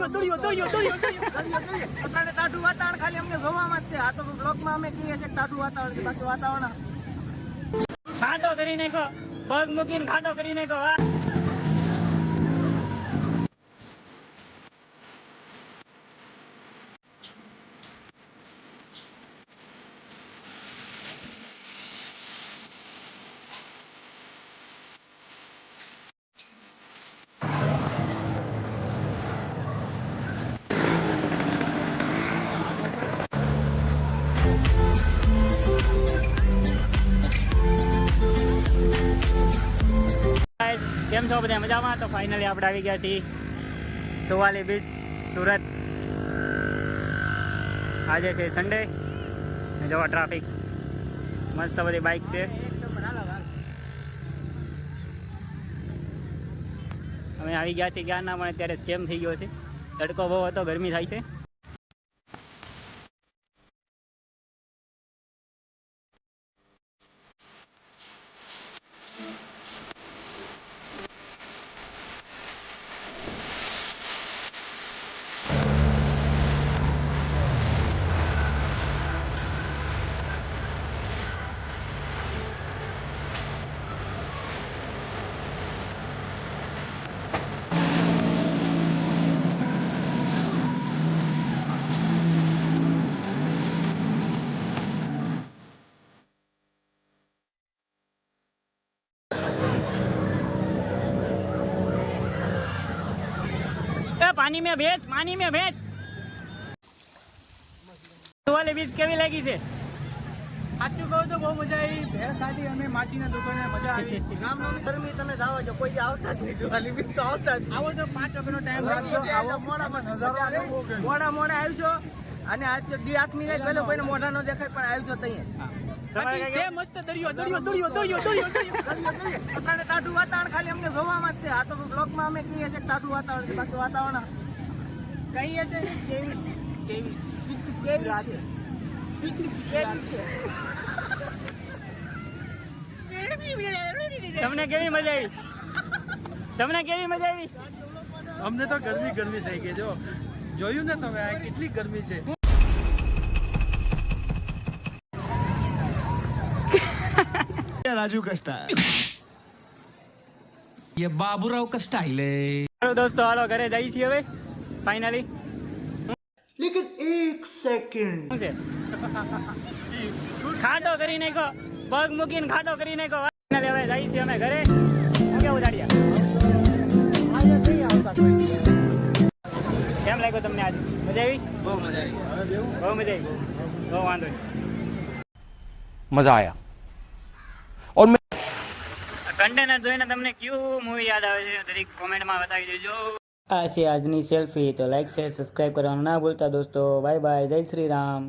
અત્યારે ટાઢું વાતાવરણ ખાલી અમને જોવામાં જ છે. આ તો બ્લોકમાં અમે કહીએ છીએ ટાઢું વાતાવરણ, બાકી વાતાવરણ ખાટો કરી નાખો, પગ મૂકીને ખાટો કરી નાખો. કેમ છો બધા મજામાં? તો ફાઇનલી આપણે આવી ગયા છીએ સુવાલી બીચ, સુરત. આજે છે સન્ડે. જોવા ટ્રાફિક મસ્ત બધી બાઇક છે. અમે આવી ગયા છીએ ક્યારના, પણ અત્યારે સ્કેમ થઈ ગયો છે. તડકો બહુ હતો, ગરમી થાય છે. पानी में भैंस, पानी में भैंस. સુવાલી બીચ કેવી લાગી છે? સાચું કહું તો બહુ મજા આવી. ભેંસ સાચી અમે માછીના દુકાને મજા આવી. ગામમાં ગરમી તમે જાઓ છો, કોઈ આવતા જ નહીં. સુવાલી બીચ તો આવતા જ. આવો તો 5 વાગ્યાનો ટાઈમ રાખજો. આવો મોડા આવજો. અને આજ તો દી આઠમી ને પેલો કોઈને મોઢા ન દેખાય, પણ આવજો તઈ. છે મસ્ત દરિયો. અત્યારે ટાઢું વાતાવરણ ખાલી અમને જોવામાં જ છે. આ તો બ્લોકમાં અમે કહીએ છીએ ટાઢું વાતાવરણ, બાકી વાતાવરણ કહીએ છે કેવી કેવી કેવી છે. તમને કેવી મજા આવી? તમને કેવી મજા આવી? અમને તો ગરમી થઈ ગઈ. જો જોયું ને તમે, આ કેટલી ગરમી છે. राजू का स्टाइल, ये बाबूराव का स्टाइल है. हेलो दोस्तों, हालो घरे જઈ છીએ હવે ફાઇનલી. લેકિન એક સેકન્ડ ખાટો કરી નાખો, પગ મૂકીને ખાટો કરી નાખો. ફાઇનલી હવે જઈ છીએ અમે ઘરે. હું કેવું દાડિયા? આજે નહીં આવતા કોઈ. કેમ લાગ્યો તમને આજે? મજા આવી? બહુ મજા આવી. બહુ મજા આવી. બહુ વાંધો નહીં. मजा आया. કન્ટેનર જોઈને તમને કયું મૂવી યાદ આવે છે જરીક કોમેન્ટમાં બતાવી દેજો. આ છે આજની સેલ્ફી. તો લાઈક શેર સબસ્ક્રાઈબ કરવાનું ના ભૂલતા દોસ્તો. Bye bye. જય શ્રી રામ.